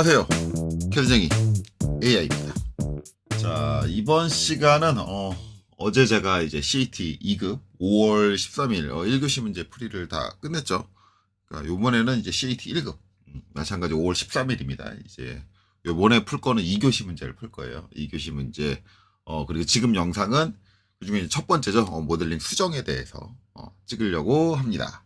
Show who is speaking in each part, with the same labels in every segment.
Speaker 1: 안녕하세요. 캐드쟁이 AI입니다. 자, 이번 시간은 어제 제가 이제 CAT 2급 5월 13일 1교시 문제 풀이를 다 끝냈죠. 그러니까 요번에는 이제 CAT 1급 마찬가지 5월 13일입니다. 이제 요번에 풀 거는 2교시 문제를 풀 거예요. 2교시 문제. 그리고 지금 영상은 그중에 첫 번째죠. 모델링 수정에 대해서 찍으려고 합니다.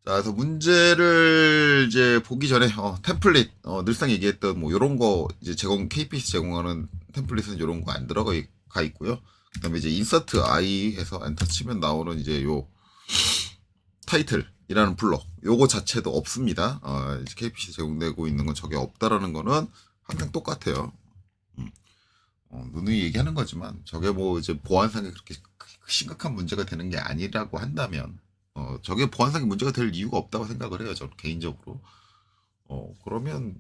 Speaker 1: 자, 그래서 문제를 이제 보기 전에 템플릿 늘상 얘기했던 뭐 요런 거 이제 KPC 제공하는 템플릿은 요런 거 안 들어가 있고요. 그다음에 이제 인서트 I 해서 엔터 치면 나오는 이제 요 타이틀이라는 블록 요거 자체도 없습니다. 이제 KPC 제공되고 있는 건 저게 없다라는 거는 항상 똑같아요. 누누이 얘기하는 거지만 저게 뭐 이제 보안상에 그렇게 심각한 문제가 되는 게 아니라고 한다면 저게 보안상의 문제가 될 이유가 없다고 생각을 해요. 저는 개인적으로. 그러면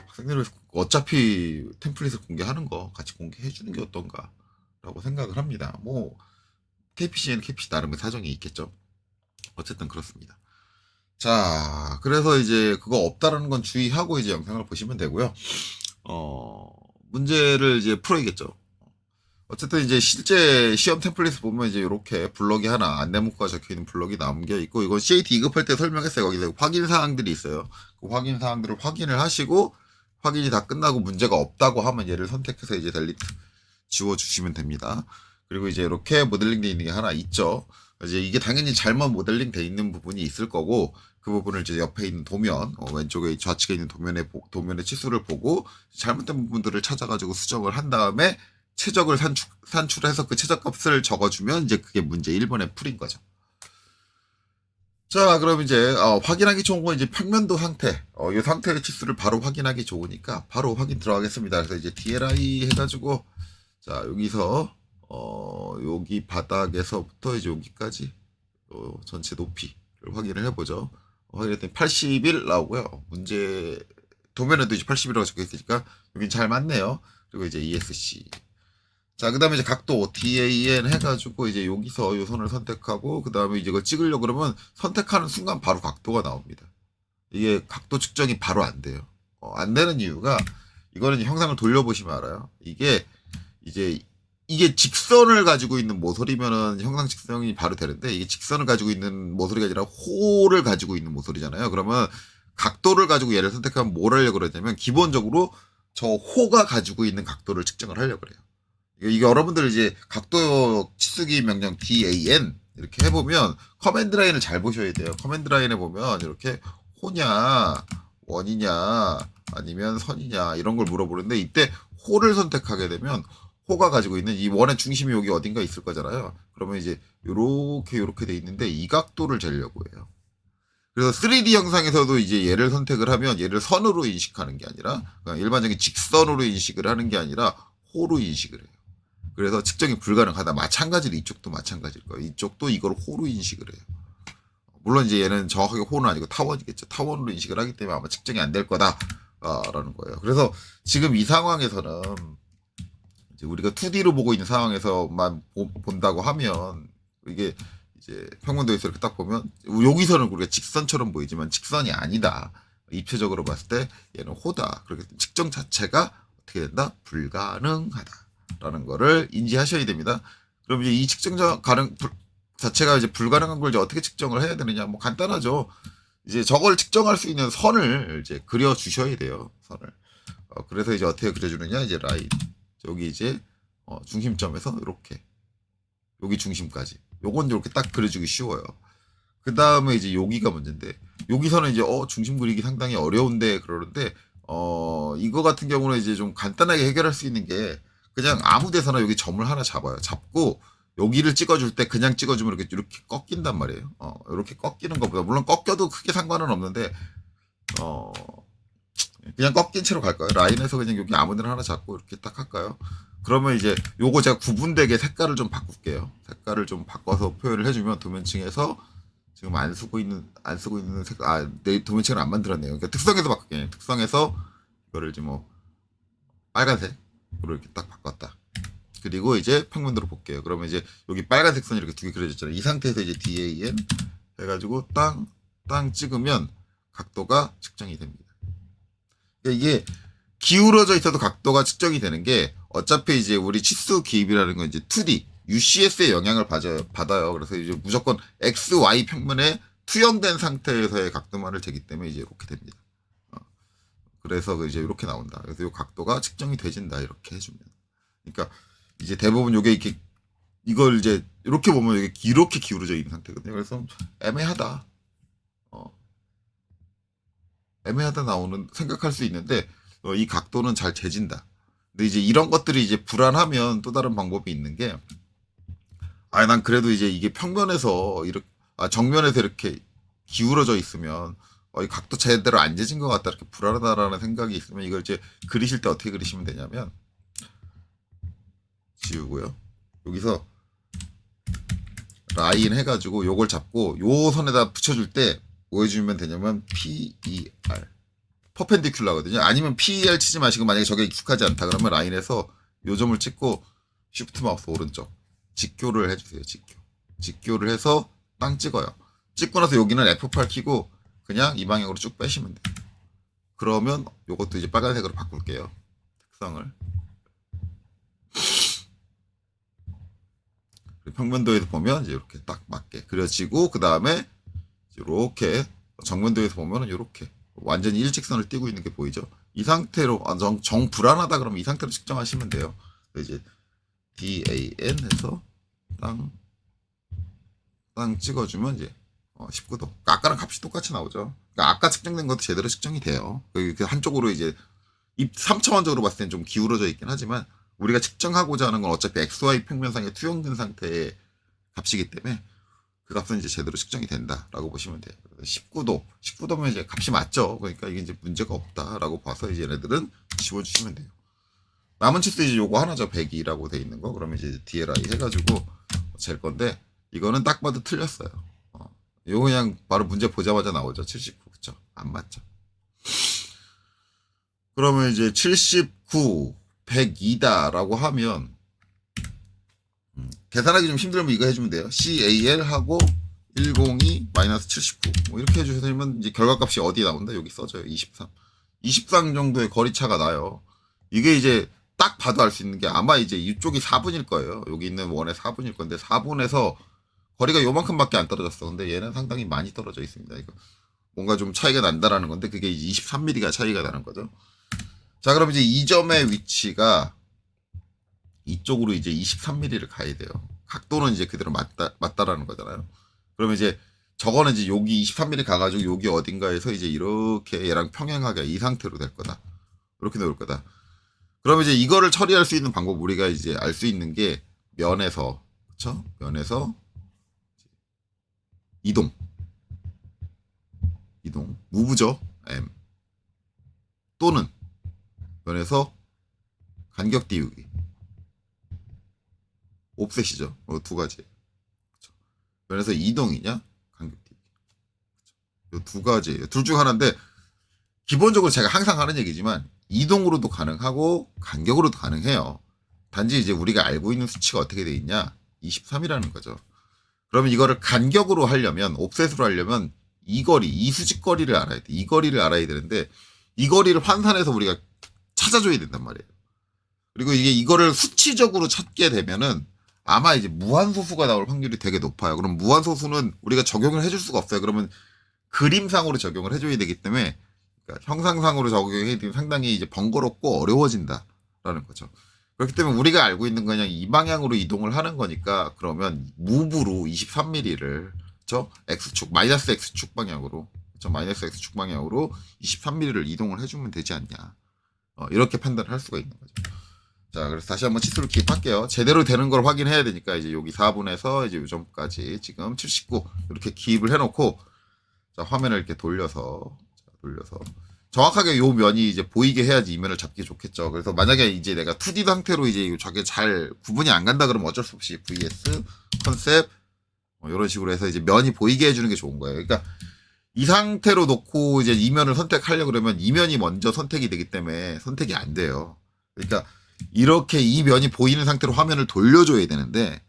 Speaker 1: 학생들을 어차피 템플릿을 공개하는 거 같이 공개해 주는 게 어떤가라고 생각을 합니다. 뭐 KPC에는 KPC 나름의 사정이 있겠죠. 어쨌든 그렇습니다. 자, 그래서 이제 그거 없다라는 건 주의하고 이제 영상을 보시면 되고요. 문제를 이제 풀어야겠죠. 어쨌든 이제 실제 시험 템플릿을 보면 이제 이렇게 블럭이 하나 안내문구가 적혀있는 블럭이 남겨 있고 이건 CAT 2급할 때 설명했어요. 거기서 확인 사항들이 있어요. 그 확인 사항들을 확인을 하시고 확인이 다 끝나고 문제가 없다고 하면 얘를 선택해서 이제 델리트 지워주시면 됩니다. 그리고 이제 이렇게 모델링 돼 있는 게 하나 있죠. 이제 이게 당연히 잘못 모델링 돼 있는 부분이 있을 거고 그 부분을 이제 옆에 있는 도면 왼쪽에 좌측에 있는 도면의 치수를 보고 잘못된 부분들을 찾아가지고 수정을 한 다음에 최적을 산출해서 그 최적값을 적어주면 이제 그게 문제 1번의 풀인 거죠. 자, 그럼 이제 확인하기 좋은 건 이제 평면도 상태. 이 상태의 치수를 바로 확인하기 좋으니까 바로 확인 들어가겠습니다. 그래서 이제 DLI 해가지고 자 여기서 여기 바닥에서부터 이제 여기까지 전체 높이를 확인을 해보죠. 확인했더니 81 나오고요. 문제 도면에도 이제 80이라고 적혀 있으니까 여긴 잘 맞네요. 그리고 이제 ESC. 자, 그 다음에 이제 각도 DAN 해가지고 이제 여기서 요 선을 선택하고 그 다음에 이제 이걸 찍으려고 그러면 선택하는 순간 바로 각도가 나옵니다. 이게 각도 측정이 바로 안 돼요. 안 되는 이유가 이거는 이제 형상을 돌려보시면 알아요. 이게 직선을 가지고 있는 모서리면은 형상 측정이 바로 되는데 이게 직선을 가지고 있는 모서리가 아니라 호를 가지고 있는 모서리잖아요. 그러면 각도를 가지고 얘를 선택하면 뭘 하려고 그러냐면 기본적으로 저 호가 가지고 있는 각도를 측정을 하려고 그래요. 이게 여러분들 이제 각도 치수기 명령 DAN 이렇게 해보면 커맨드 라인을 잘 보셔야 돼요. 커맨드 라인에 보면 이렇게 호냐, 원이냐, 아니면 선이냐 이런 걸 물어보는데 이때 호를 선택하게 되면 호가 가지고 있는 이 원의 중심이 여기 어딘가 있을 거잖아요. 그러면 이제 요렇게 돼 있는데 이 각도를 재려고 해요. 그래서 3D 형상에서도 이제 얘를 선택을 하면 얘를 선으로 인식하는 게 아니라 일반적인 직선으로 인식을 하는 게 아니라 호로 인식을 해요. 그래서 측정이 불가능하다. 마찬가지로 이쪽도 마찬가지일 거예요. 이쪽도 이걸 호로 인식을 해요. 물론 이제 얘는 정확하게 호는 아니고 타원이겠죠. 타원으로 인식을 하기 때문에 아마 측정이 안 될 거다라는 거예요. 그래서 지금 이 상황에서는 이제 우리가 2D로 보고 있는 상황에서만 본다고 하면 이게 이제 평면도에서 이렇게 딱 보면 여기서는 우리가 직선처럼 보이지만 직선이 아니다. 입체적으로 봤을 때 얘는 호다. 그렇게 측정 자체가 어떻게 된다? 불가능하다. 라는 거를 인지하셔야 됩니다. 그럼 이제 이 측정 자체가 이제 불가능한 걸 이제 어떻게 측정을 해야 되느냐? 뭐 간단하죠. 이제 저걸 측정할 수 있는 선을 이제 그려 주셔야 돼요. 선을. 그래서 이제 어떻게 그려주느냐? 이제 라인. 여기 이제 중심점에서 이렇게 여기 중심까지. 요건 이렇게 딱 그려주기 쉬워요. 그 다음에 이제 여기가 문제인데 여기서는 이제 중심 그리기 상당히 어려운데 그러는데 이거 같은 경우는 이제 좀 간단하게 해결할 수 있는 게 그냥 아무 데서나 여기 점을 하나 잡아요. 잡고 여기를 찍어줄 때 그냥 찍어주면 이렇게 꺾인단 말이에요. 이렇게 꺾이는 것보다 물론 꺾여도 크게 상관은 없는데 그냥 꺾인 채로 갈까요? 라인에서 그냥 여기 아무 데나 하나 잡고 이렇게 딱 할까요? 그러면 이제 요거 제가 구분되게 색깔을 좀 바꿀게요. 색깔을 좀 바꿔서 표현을 해주면 도면층에서 지금 안 쓰고 있는 색깔, 내 도면층을 안 만들었네요. 그러니까 특성에서 바꿀게요. 특성에서 이거를 이제 뭐 빨간색으로 이렇게 딱 바꿨다. 그리고 이제 평면도로 볼게요. 그러면 이제 여기 빨간색 선이 이렇게 두 개 그려졌잖아요. 이 상태에서 이제 DAN 해가지고 땅 찍으면 각도가 측정이 됩니다. 그러니까 이게 기울어져 있어도 각도가 측정이 되는 게 어차피 이제 우리 치수 기입이라는 건 이제 2D, UCS의 영향을 받아요. 그래서 이제 무조건 X, Y 평면에 투영된 상태에서의 각도만을 재기 때문에 이제 이렇게 됩니다. 그래서 이제 이렇게 나온다. 그래서 이 각도가 측정이 되진다. 이렇게 해주면. 그러니까 이제 대부분 요게 이렇게 이걸 이제 이렇게 보면 이렇게 기울어져 있는 상태거든요. 그래서 애매하다. 애매하다 나오는 생각할 수 있는데 이 각도는 잘 재진다. 근데 이제 이런 것들이 이제 불안하면 또 다른 방법이 있는 게, 난 그래도 이제 이게 평면에서 이렇게, 정면에서 이렇게 기울어져 있으면, 이 각도 제대로 안 재진 것 같다. 이렇게 불안하다라는 생각이 있으면 이걸 이제 그리실 때 어떻게 그리시면 되냐면, 지우고요. 여기서 라인 해가지고 요걸 잡고 요 선에다 붙여줄 때 뭐 해주면 되냐면 PER. 퍼펜디큘러거든요. 아니면 PER 치지 마시고 만약에 저게 익숙하지 않다 그러면 라인에서 요 점을 찍고 쉬프트 마우스 오른쪽 직교를 해주세요. 직교를 해서 땅 찍어요. 찍고 나서 여기는 F8 키고 그냥 이 방향으로 쭉 빼시면 돼요. 그러면 요것도 이제 빨간색으로 바꿀게요. 특성을. 평면도에서 보면 이제 이렇게 딱 맞게 그려지고, 그 다음에 이렇게 정면도에서 보면은 이렇게 완전히 일직선을 띄고 있는 게 보이죠. 이 상태로 정 불안하다 그러면 이 상태로 측정하시면 돼요. 이제 DAN 해서 땅 찍어주면 이제 19도. 아까랑 값이 똑같이 나오죠. 그러니까 아까 측정된 것도 제대로 측정이 돼요. 한쪽으로 이제 3차원적으로 봤을 땐 좀 기울어져 있긴 하지만 우리가 측정하고자 하는 건 어차피 XY 평면상에 투영된 상태의 값이기 때문에 그 값은 이제 제대로 측정이 된다라고 보시면 돼요. 19도면 이제 값이 맞죠. 그러니까 이게 이제 문제가 없다라고 봐서 이제 얘네들은 지워주시면 돼요. 남은 치수 이제 요거 하나죠. 102라고 돼 있는 거. 그러면 이제 DLI 해가지고 잴 건데 이거는 딱 봐도 틀렸어요. 요거 그냥 바로 문제 보자마자 나오죠. 79. 그쵸? 안 맞죠. 그러면 이제 79, 102다라고 하면 계산하기 좀 힘들면 이거 해주면 돼요. CAL 하고 102 마이너스 79. 뭐 이렇게 해주시면 이제 결과값이 어디 나온다? 여기 써져요. 23. 23 정도의 거리차가 나요. 이게 이제 딱 봐도 알 수 있는 게 아마 이제 이쪽이 4분일 거예요. 여기 있는 원의 4분일 건데 4분에서 거리가 요만큼밖에 안 떨어졌어. 근데 얘는 상당히 많이 떨어져 있습니다. 이거 뭔가 좀 차이가 난다라는 건데 그게 이제 23mm가 차이가 나는 거죠. 자, 그럼 이제 이 점의 위치가 이쪽으로 이제 23mm를 가야 돼요. 각도는 이제 그대로 맞다라는 거잖아요. 그러면 이제 저거는 이제 여기 23mm 가가지고 여기 어딘가에서 이제 이렇게 얘랑 평행하게 이 상태로 될 거다. 이렇게 나올 거다. 그러면 이제 이거를 처리할 수 있는 방법 우리가 이제 알 수 있는 게 면에서, 그쵸? 면에서 이동, 무브죠. M. 또는 면에서 간격 띄우기. 옵셋이죠. 두 가지. 그쵸. 면에서 이동이냐, 간격 띄우기. 이 두 가지. 둘 중 하나인데, 기본적으로 제가 항상 하는 얘기지만, 이동으로도 가능하고, 간격으로도 가능해요. 단지 이제 우리가 알고 있는 수치가 어떻게 돼 있냐? 23이라는 거죠. 그러면 이거를 간격으로 하려면, 옵셋으로 하려면, 이 수직거리를 알아야 돼. 이 거리를 알아야 되는데, 이 거리를 환산해서 우리가 찾아줘야 된단 말이에요. 그리고 이거를 수치적으로 찾게 되면은 아마 이제 무한소수가 나올 확률이 되게 높아요. 그럼 무한소수는 우리가 적용을 해줄 수가 없어요. 그러면 그림상으로 적용을 해줘야 되기 때문에, 그러니까 형상상으로 적용해야 되면 상당히 이제 번거롭고 어려워진다라는 거죠. 그렇기 때문에 우리가 알고 있는 건 그냥 이 방향으로 이동을 하는 거니까, 그러면 무브로 23mm를 그렇죠? X축 마이너스 X축 방향으로, 그렇죠? 마이너스 X축 방향으로 23mm를 이동을 해주면 되지 않냐. 이렇게 판단을 할 수가 있는 거죠. 자, 그래서 다시 한번 치수를 기입할게요. 제대로 되는 걸 확인해야 되니까 이제 여기 4분에서 이제 요점까지 지금 79 이렇게 기입을 해놓고, 자, 화면을 이렇게 돌려서 정확하게 요 면이 이제 보이게 해야지 이 면을 잡기 좋겠죠. 그래서 만약에 이제 내가 2D 상태로 이제 저게 잘 구분이 안 간다 그러면 어쩔 수 없이 VS 컨셉 이런 식으로 해서 이제 면이 보이게 해주는 게 좋은 거예요. 그러니까 이 상태로 놓고 이제 이 면을 선택하려고 그러면 이 면이 먼저 선택이 되기 때문에 선택이 안 돼요. 그러니까 이렇게 이 면이 보이는 상태로 화면을 돌려줘야 되는데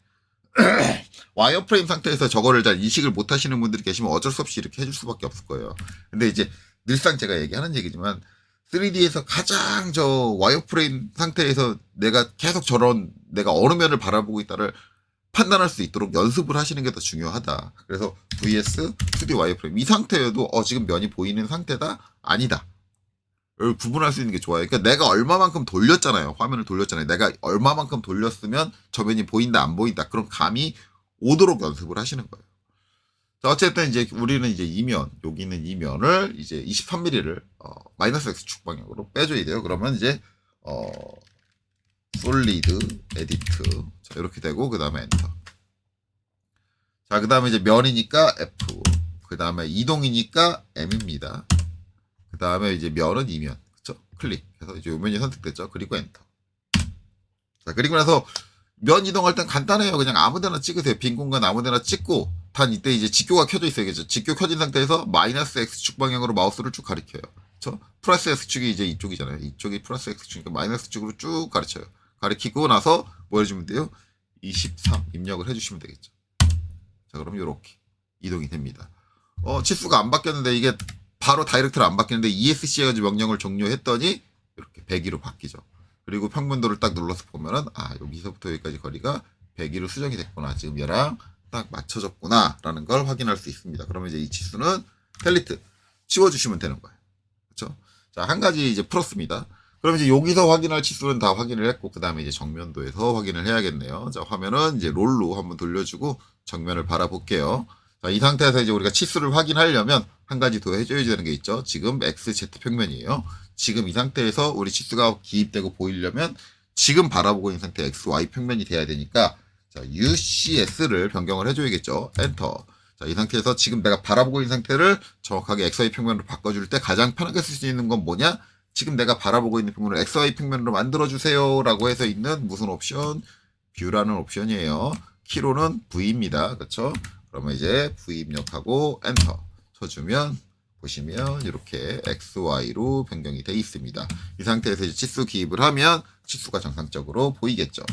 Speaker 1: 와이어프레임 상태에서 저거를 잘 인식을 못 하시는 분들이 계시면 어쩔 수 없이 이렇게 해줄 수밖에 없을 거예요. 근데 이제 늘상 제가 얘기하는 얘기지만 3D에서 가장 저 와이어프레임 상태에서 내가 계속 저런 내가 어느 면을 바라보고 있다를 판단할 수 있도록 연습을 하시는 게 더 중요하다. 그래서 VS 2D 와이어프레임 이 상태여도 지금 면이 보이는 상태다? 아니다. 를 구분할 수 있는 게 좋아요. 그러니까 내가 얼마만큼 돌렸잖아요. 화면을 돌렸잖아요. 내가 얼마만큼 돌렸으면 저 면이 보인다 안 보인다. 그런 감이 오도록 연습을 하시는 거예요. 자, 어쨌든 이제 우리는 이제 이면 여기 있는 이 면을 이제 23mm를 마이너스 X축 방향으로 빼줘야 돼요. 그러면 이제 솔리드 에디트 자 이렇게 되고 그 다음에 엔터. 자 그 다음에 이제 면이니까 F 그 다음에 이동이니까 M입니다. 그 다음에 이제 면은 이면 그쵸? 클릭해서 이제 요 면이 선택됐죠. 그리고 엔터. 자 그리고 나서 면 이동할 땐 간단해요. 그냥 아무데나 찍으세요. 빈 공간 아무데나 찍고 단 이때 이제 직교가 켜져 있어야겠죠. 직교 켜진 상태에서 마이너스 X축 방향으로 마우스를 쭉 가리켜요. 그쵸? 플러스 X축이 이제 이쪽이잖아요. 이쪽이 플러스 X축이니까 마이너스 축으로 쭉 가르쳐요. 가리키고 나서 뭐 해주면 돼요? 23 입력을 해주시면 되겠죠. 자 그럼 요렇게 이동이 됩니다. 치수가 안 바뀌었는데 이게 바로 다이렉트로 안 바뀌는데 ESC 해가지고 명령을 종료했더니 이렇게 102로 바뀌죠. 그리고 평면도를 딱 눌러서 보면은 여기서부터 여기까지 거리가 102로 수정이 됐구나. 지금 얘랑 딱 맞춰졌구나 라는 걸 확인할 수 있습니다. 그러면 이제 이 치수는 델리트 치워주시면 되는 거예요. 그렇죠? 자, 한 가지 이제 풀었습니다. 그럼 이제 여기서 확인할 치수는 다 확인을 했고 그 다음에 이제 정면도에서 확인을 해야겠네요. 자, 화면은 이제 롤로 한번 돌려주고 정면을 바라볼게요. 자, 이 상태에서 이제 우리가 치수를 확인하려면 한 가지 더 해줘야 되는 게 있죠. 지금 XZ 평면이에요. 지금 이 상태에서 우리 치수가 기입되고 보이려면 지금 바라보고 있는 상태 XY 평면이 돼야 되니까 자, UCS를 변경을 해줘야겠죠. 엔터. 자, 이 상태에서 지금 내가 바라보고 있는 상태를 정확하게 XY 평면으로 바꿔줄 때 가장 편하게 쓸 수 있는 건 뭐냐? 지금 내가 바라보고 있는 평면을 XY 평면으로 만들어주세요. 라고 해서 있는 무슨 옵션? 뷰라는 옵션이에요. 키로는 V입니다. 그렇죠? 그러면 이제 V 입력하고 엔터 쳐주면 보시면 이렇게 XY로 변경이 되어 있습니다. 이 상태에서 이제 치수 기입을 하면 치수가 정상적으로 보이겠죠.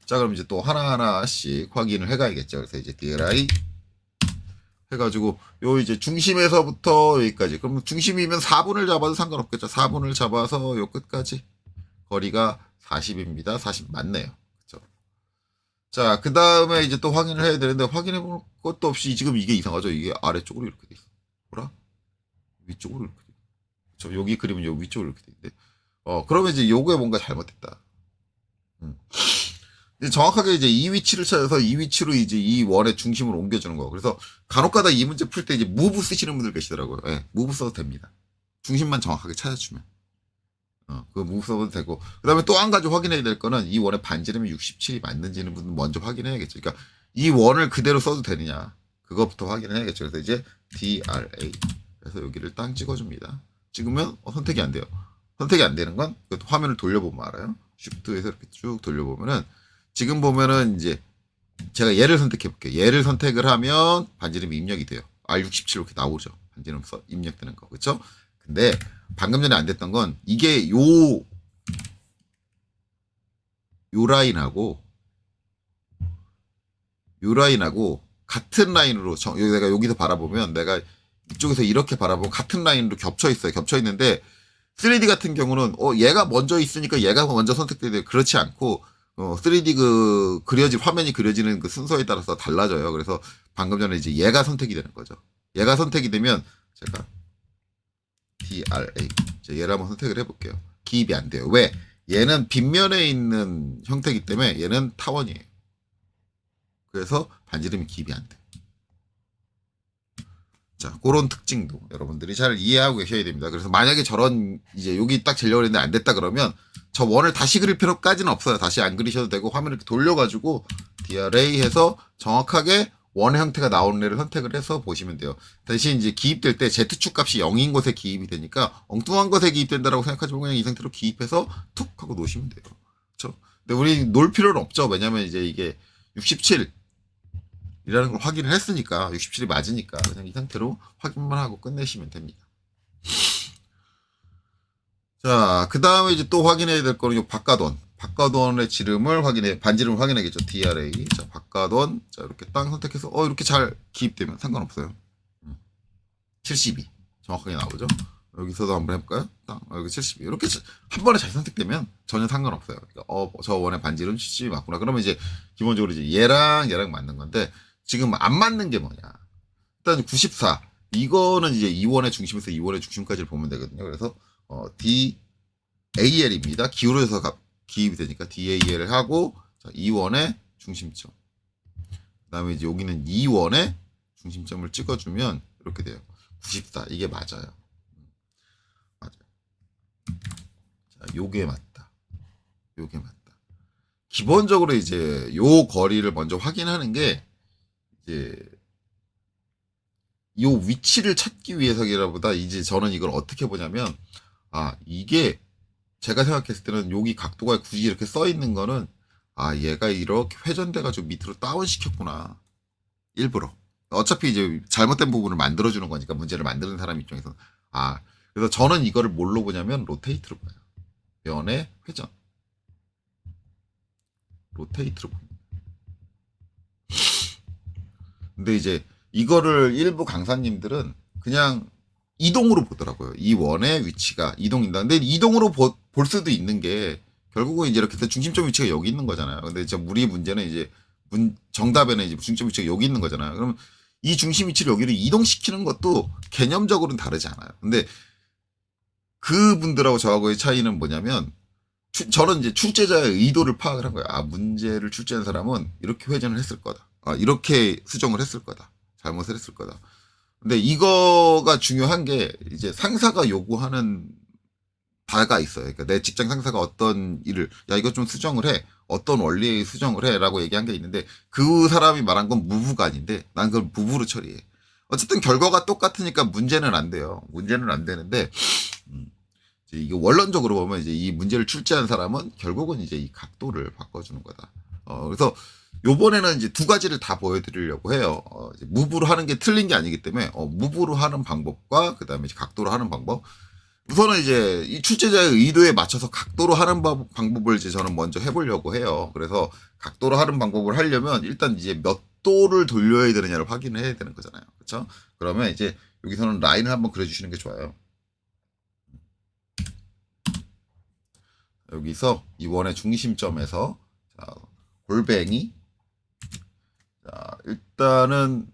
Speaker 1: 자, 그럼 이제 또 하나하나씩 확인을 해가야겠죠. 그래서 이제 DLI 해가지고 요 이제 중심에서부터 여기까지. 그럼 중심이면 4분을 잡아도 상관없겠죠. 4분을 잡아서 요 끝까지 거리가 40입니다. 40 맞네요. 그렇죠? 자, 그 다음에 이제 또 확인을 해야 되는데 확인해 볼 것도 없이 지금 이게 이상하죠. 이게 아래쪽으로 이렇게 돼 있어. 뭐라? 위쪽으로 이렇게 돼 있어. 그렇죠? 여기 그림은 요 위쪽으로 이렇게 돼 있는데. 그러면 이제 요거에 뭔가 잘못됐다. 정확하게 이제 이 위치를 찾아서 이 위치로 이제 이 원의 중심을 옮겨주는 거. 그래서 간혹가다 이 문제 풀 때 이제 무브 쓰시는 분들 계시더라고요. 예, 무브 써도 됩니다. 중심만 정확하게 찾아주면. 그 무브 써도 되고. 그 다음에 또 한 가지 확인해야 될 거는 이 원의 반지름이 67이 맞는지는 먼저 확인해야겠죠. 그러니까 이 원을 그대로 써도 되느냐. 그것부터 확인해야겠죠. 그래서 이제 DRA. 그래서 여기를 딱 찍어줍니다. 찍으면 선택이 안 돼요. 선택이 안 되는 건 화면을 돌려보면 알아요. Shift에서 이렇게 쭉 돌려보면은 지금 보면은 이제 제가 얘를 선택해 볼게요. 얘를 선택을 하면 반지름이 입력이 돼요. R67 이렇게 나오죠. 반지름 입력되는 거. 그렇죠? 근데 방금 전에 안 됐던 건 이게 요 라인하고 요 라인하고 같은 라인으로 내가 여기서 바라보면 내가 이쪽에서 이렇게 바라보면 같은 라인으로 겹쳐 있어요. 겹쳐 있는데 3D 같은 경우는 얘가 먼저 있으니까 얘가 먼저 선택돼야 돼요. 그렇지 않고 3D 화면이 그려지는 그 순서에 따라서 달라져요. 그래서 방금 전에 이제 얘가 선택이 되는 거죠. 얘가 선택이 되면 제가 DRA 얘를 한번 선택을 해볼게요. 기입이 안 돼요. 왜? 얘는 빗면에 있는 형태이기 때문에 얘는 타원이에요. 그래서 반지름이 기입이 안 돼. 자, 그런 특징도 여러분들이 잘 이해하고 계셔야 됩니다. 그래서 만약에 저런 이제 여기 딱 재려고 했는데 안 됐다 그러면 저 원을 다시 그릴 필요까지는 없어요. 다시 안 그리셔도 되고 화면을 이렇게 돌려가지고 DRA 해서 정확하게 원의 형태가 나오는 애를 선택을 해서 보시면 돼요. 대신 이제 기입될 때 Z축 값이 0인 곳에 기입이 되니까 엉뚱한 곳에 기입된다라고 생각하지 말고 그냥 이 상태로 기입해서 툭 하고 놓으시면 돼요. 그렇죠? 근데 우리 놓을 필요는 없죠. 왜냐면 이제 이게 67 이라는 걸 확인을 했으니까 67이 맞으니까 그냥 이 상태로 확인만 하고 끝내시면 됩니다. 자, 그 다음에 이제 또 확인해야 될 거는 요 바깥원의 반지름을 확인해야겠죠. DRA. 자, 바깥원. 자, 이렇게 딱 선택해서 이렇게 잘 기입되면 상관없어요. 72 정확하게 나오죠. 여기서도 한번 해볼까요? 딱 여기 72 이렇게 한 번에 잘 선택되면 전혀 상관없어요. 그러니까 저 원의 반지름 72 맞구나. 그러면 이제 기본적으로 이제 얘랑 맞는 건데 지금 안 맞는 게 뭐냐? 일단 94 이거는 이제 2원의 중심에서 2원의 중심까지를 보면 되거든요. 그래서 DAL입니다. 기울어져서 기입이 되니까 DAL을 하고 2원의 중심점. 그다음에 이제 여기는 2원의 중심점을 찍어주면 이렇게 돼요. 94 이게 맞아요. 맞아요. 자, 요게 맞다. 요게 맞다. 기본적으로 이제 요 거리를 먼저 확인하는 게 이제 요 위치를 찾기 위해서기보다 이제 저는 이걸 어떻게 보냐면 이게 제가 생각했을 때는 여기 각도가 굳이 이렇게 써 있는 거는 얘가 이렇게 회전돼가지고 밑으로 다운 시켰구나. 일부러. 어차피 이제 잘못된 부분을 만들어주는 거니까 문제를 만드는 사람 입장에서는. 그래서 저는 이거를 뭘로 보냐면 로테이트로 봐요. 면의 회전. 로테이트로 봅니다. 근데 이제 이거를 일부 강사님들은 그냥 이동으로 보더라고요. 이 원의 위치가 이동인다. 근데 이동으로 볼 수도 있는 게 결국은 이제 이렇게 중심점 위치가 여기 있는 거잖아요. 근데 이제 우리 문제는 이제 정답에는 이제 중심점 위치가 여기 있는 거잖아요. 그럼 이 중심 위치를 여기로 이동시키는 것도 개념적으로는 다르지 않아요. 근데 그분들하고 저하고의 차이는 뭐냐면 저는 이제 출제자의 의도를 파악을 한 거예요. 문제를 출제한 사람은 이렇게 회전을 했을 거다. 이렇게 수정을 했을 거다. 잘못을 했을 거다. 근데 이거가 중요한 게 이제 상사가 요구하는 바가 있어요. 그러니까 내 직장 상사가 어떤 일을 이거 좀 수정을 해. 어떤 원리의 수정을 해라고 얘기한 게 있는데 그 사람이 말한 건 무부가 아닌데 난 그걸 무부로 처리해. 어쨌든 결과가 똑같으니까 문제는 안 돼요. 문제는 안 되는데 이게 원론적으로 보면 이제 이 문제를 출제한 사람은 결국은 이제 이 각도를 바꿔주는 거다. 그래서 요번에는 이제 두 가지를 다 보여드리려고 해요. 이제 무브로 하는 게 틀린 게 아니기 때문에 무브로 하는 방법과 그 다음에 각도로 하는 방법. 우선은 이제 이 출제자의 의도에 맞춰서 각도로 하는 방법을 이제 저는 먼저 해보려고 해요. 그래서 각도로 하는 방법을 하려면 일단 이제 몇 도를 돌려야 되느냐를 확인을 해야 되는 거잖아요. 그렇죠? 그러면 이제 여기서는 라인을 한번 그려주시는 게 좋아요. 여기서 이 원의 중심점에서 골뱅이 일단은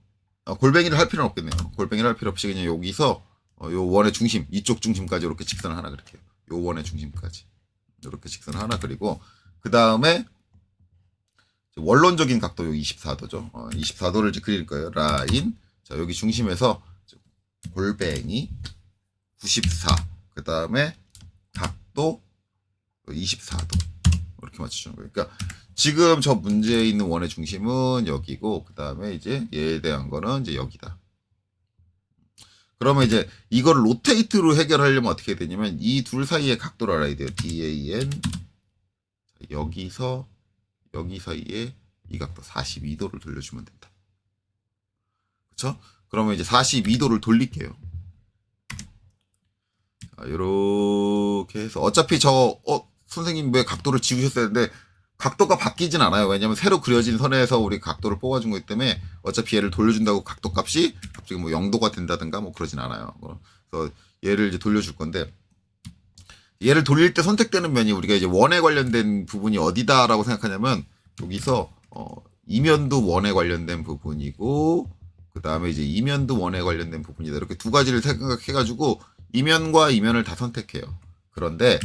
Speaker 1: 골뱅이를 할 필요는 없겠네요. 골뱅이를 할 필요 없이 그냥 여기서 요 원의 중심 이쪽 중심까지 이렇게 직선을 하나 그릴게요. 요 원의 중심까지 이렇게 직선을 하나 그리고 그 다음에 원론적인 각도 요 24도죠. 24도를 이제 그릴 거예요. 라인 여기 중심에서 골뱅이 94 그 다음에 각도 24도 이렇게 맞춰주는 거예요. 그러니까 지금 저 문제에 있는 원의 중심은 여기고 그 다음에 이제 얘에 대한 거는 이제 여기다. 그러면 이제 이걸 로테이트로 해결하려면 어떻게 되냐면 이 둘 사이의 각도를 알아야 돼요. DAN 여기서 여기 사이에 이 각도 42도를 돌려주면 된다. 그렇죠? 그러면 이제 42도를 돌릴게요. 이렇게 해서 어차피 선생님 왜 각도를 지우셨어야 했는데 각도가 바뀌진 않아요. 왜냐면 새로 그려진 선에서 우리 각도를 뽑아준 거기 때문에 어차피 얘를 돌려준다고 각도 값이 갑자기 뭐 0도가 된다든가 뭐 그러진 않아요. 그래서 얘를 이제 돌려줄 건데 얘를 돌릴 때 선택되는 면이 우리가 이제 원에 관련된 부분이 어디다라고 생각하냐면 여기서 이면도 원에 관련된 부분이고 그 다음에 이제 이면도 원에 관련된 부분이다. 이렇게 두 가지를 생각해가지고 이면과 이면을 다 선택해요. 그런데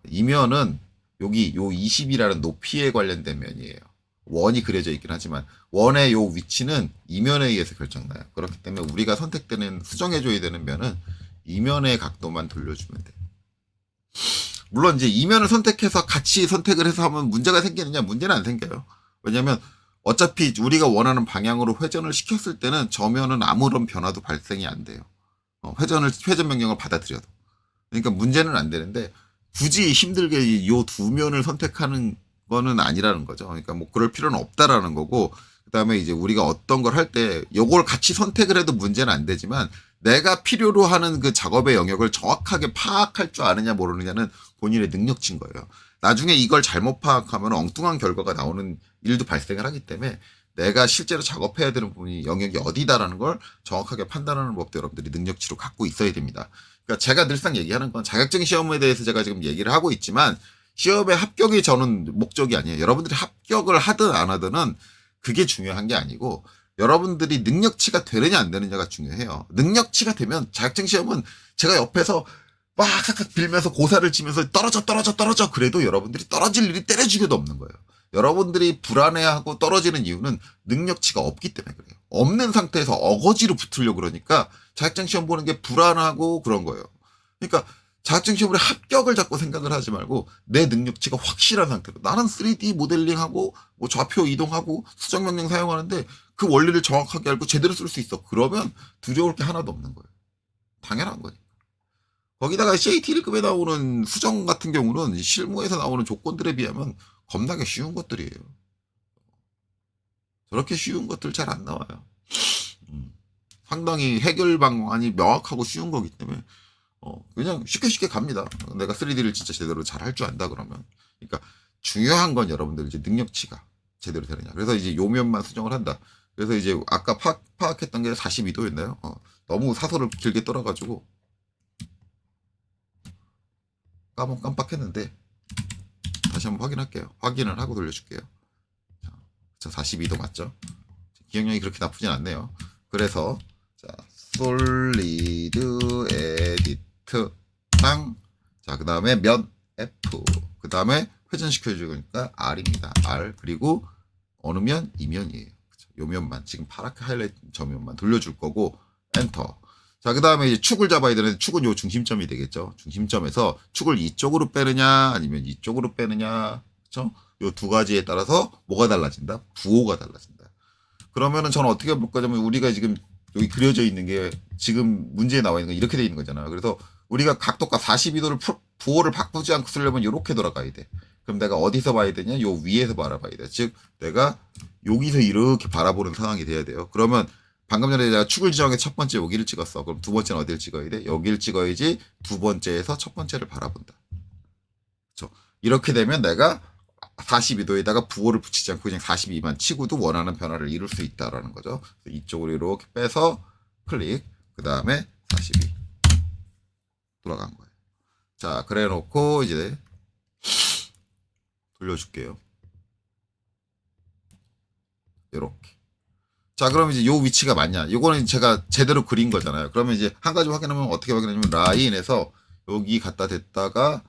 Speaker 1: 이면은 여기 요 20이라는 높이에 관련된 면이에요. 원이 그려져 있긴 하지만 원의 요 위치는 이면에 의해서 결정나요. 그렇기 때문에 우리가 선택되는 수정해줘야 되는 면은 이면의 각도만 돌려주면 돼요. 물론 이제 이면을 선택해서 같이 선택을 해서 하면 문제가 생기느냐? 문제는 안 생겨요. 왜냐면 어차피 우리가 원하는 방향으로 회전을 시켰을 때는 저 면은 아무런 변화도 발생이 안 돼요. 회전 명령을 받아들여도. 그러니까 문제는 안 되는데 굳이 힘들게 이 두 면을 선택하는 거는 아니라는 거죠. 그러니까 뭐 그럴 필요는 없다라는 거고 그다음에 이제 우리가 어떤 걸 할 때 요걸 같이 선택을 해도 문제는 안 되지만 내가 필요로 하는 그 작업의 영역을 정확하게 파악할 줄 아느냐 모르느냐는 본인의 능력치인 거예요. 나중에 이걸 잘못 파악하면 엉뚱한 결과가 나오는 일도 발생을 하기 때문에 내가 실제로 작업해야 되는 부분이 영역이 어디다라는 걸 정확하게 판단하는 법도 여러분들이 능력치로 갖고 있어야 됩니다. 그러니까 제가 늘상 얘기하는 건 자격증 시험에 대해서 제가 지금 얘기를 하고 있지만 시험의 합격이 저는 목적이 아니에요. 여러분들이 합격을 하든 안 하든은 그게 중요한 게 아니고 여러분들이 능력치가 되느냐 안 되느냐가 중요해요. 능력치가 되면 자격증 시험은 제가 옆에서 막 삭삭 빌면서 고사를 치면서 떨어져 그래도 여러분들이 떨어질 일이 때려 죽여도 없는 거예요. 여러분들이 불안해하고 떨어지는 이유는 능력치가 없기 때문에 그래요. 없는 상태에서 어거지로 붙으려고 그러니까 자격증 시험 보는 게 불안하고 그런 거예요. 그러니까 자격증 시험으로 합격을 자꾸 생각을 하지 말고 내 능력치가 확실한 상태로 나는 3D 모델링하고 뭐 좌표 이동하고 수정 명령 사용하는데 그 원리를 정확하게 알고 제대로 쓸 수 있어. 그러면 두려울 게 하나도 없는 거예요. 당연한 거니까. 거기다가 CAT 1급에 나오는 수정 같은 경우는 실무에서 나오는 조건들에 비하면 겁나게 쉬운 것들이에요. 저렇게 쉬운 것들 잘 안 나와요. 상당히 해결 방안이 명확하고 쉬운 거기 때문에 그냥 쉽게 갑니다. 내가 3D를 진짜 제대로 잘 할 줄 안다 그러면. 그러니까 중요한 건 여러분들 이제 능력치가 제대로 되느냐. 그래서 이제 요면만 수정을 한다. 그래서 이제 아까 파악했던 게 42도였나요? 너무 사소를 길게 떨어가지고 깜빡했는데 다시 한번 확인할게요. 확인을 하고 돌려줄게요. 자, 42도 맞죠? 기억력이 그렇게 나쁘진 않네요. 그래서 자, 솔리드 에디트 땅. 자, 그 다음에 면 F. 그 다음에 회전시켜 주니까 R입니다. R. 그리고 어느 면? 이 면이에요. 요 면만 지금 파랗게 하이라이트 저 면만 돌려줄 거고 엔터. 자, 그 다음에 이제 축을 잡아야 되는데 축은 요 중심점이 되겠죠. 중심점에서 축을 이쪽으로 빼느냐 아니면 이쪽으로 빼느냐. 그렇죠? 요 두 가지에 따라서 뭐가 달라진다? 부호가 달라진다. 그러면은 저는 어떻게 볼 거냐면 우리가 지금 여기 그려져 있는 게 지금 문제에 나와 있는 거 이렇게 돼 있는 거잖아요. 그래서 우리가 각도가 42도를 부호를 바꾸지 않고 쓰려면 이렇게 돌아가야 돼. 그럼 내가 어디서 봐야 되냐? 요 위에서 바라봐야 돼. 즉 내가 여기서 이렇게 바라보는 상황이 돼야 돼요. 그러면 방금 전에 내가 축을 지정해 첫 번째 여기를 찍었어. 그럼 두 번째는 어디를 찍어야 돼? 여기를 찍어야지 두 번째에서 첫 번째를 바라본다. 그렇죠? 이렇게 되면 내가 42도에다가 부호를 붙이지 않고 그냥 42만 치고도 원하는 변화를 이룰 수 있다라는 거죠. 이쪽으로 이렇게 빼서 클릭. 그 다음에 42 돌아간 거예요. 자, 그래 놓고 이제 돌려줄게요. 이렇게. 자, 그럼 이제 요 위치가 맞냐? 요거는 제가 제대로 그린 거잖아요. 그러면 이제 한 가지 확인하면 어떻게 확인하냐면 라인에서 여기 갖다 댔다가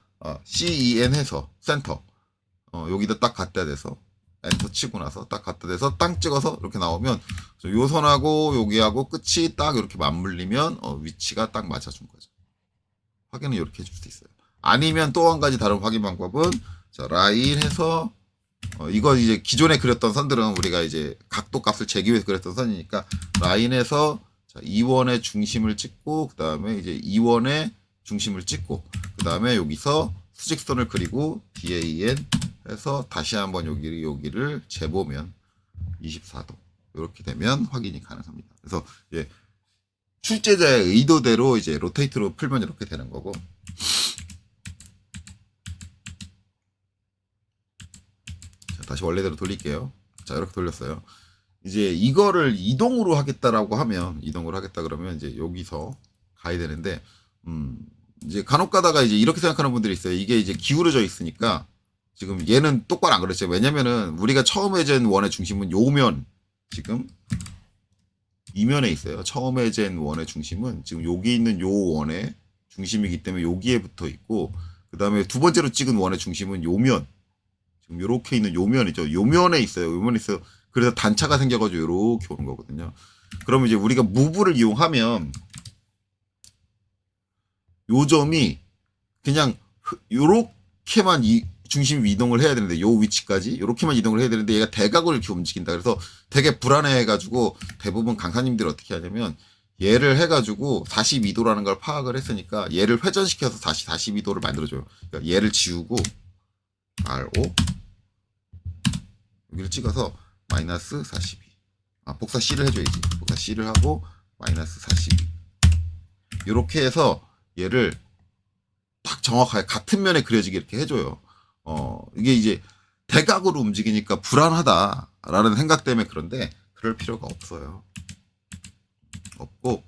Speaker 1: CEN 해서 센터 여기다 딱 갖다 대서 엔터 치고 나서 딱 갖다 대서 땅 찍어서 이렇게 나오면 요 선하고 여기하고 끝이 딱 이렇게 맞물리면 위치가 딱 맞아준 거죠. 확인은 이렇게 해줄 수 있어요. 아니면 또 한 가지 다른 확인 방법은 자, 라인 해서 이거 이제 기존에 그렸던 선들은 우리가 이제 각도 값을 재기 위해서 그렸던 선이니까 라인에서 자, 2원의 중심을 찍고 그 다음에 이제 2원의 중심을 찍고 그 다음에 여기서 수직선을 그리고 DAN 해서 다시 한번 여기를 재보면 24도 이렇게 되면 확인이 가능합니다. 그래서 이제 출제자의 의도대로 이제 로테이트로 풀면 이렇게 되는 거고. 자, 다시 원래대로 돌릴게요. 자, 이렇게 돌렸어요. 이제 이거를 이동으로 하겠다라고 하면 이동으로 하겠다 그러면 이제 여기서 가야 되는데 이제 간혹 가다가 이제 이렇게 생각하는 분들이 있어요. 이게 이제 기울어져 있으니까 지금 얘는 똑바로 안 그렸죠. 왜냐면은 우리가 처음에 잰 원의 중심은 요면 지금 이면에 있어요. 처음에 잰 원의 중심은 지금 여기 있는 요 원의 중심이기 때문에 여기에 붙어 있고 그 다음에 두 번째로 찍은 원의 중심은 요면 지금 요렇게 있는 요면이죠. 요면에 있어요. 요면에 있어요. 그래서 단차가 생겨가지고 요렇게 오는 거거든요. 그러면 이제 우리가 무브를 이용하면 요 점이 그냥 요렇게만 중심 이동을 해야 되는데 요 위치까지 요렇게만 이동을 해야 되는데 얘가 대각으로 이렇게 움직인다. 그래서 되게 불안해해가지고 대부분 강사님들이 어떻게 하냐면 얘를 해가지고 42도라는 걸 파악을 했으니까 얘를 회전시켜서 다시 42도를 만들어줘요. 그러니까 얘를 지우고 RO 여기를 찍어서 마이너스 42 복사 C를 해줘야지. 복사 C를 하고 마이너스 42 이렇게 해서 얘를 딱 정확하게 같은 면에 그려지게 이렇게 해줘요. 이게 이제 대각으로 움직이니까 불안하다. 라는 생각 때문에 그런데 그럴 필요가 없어요. 없고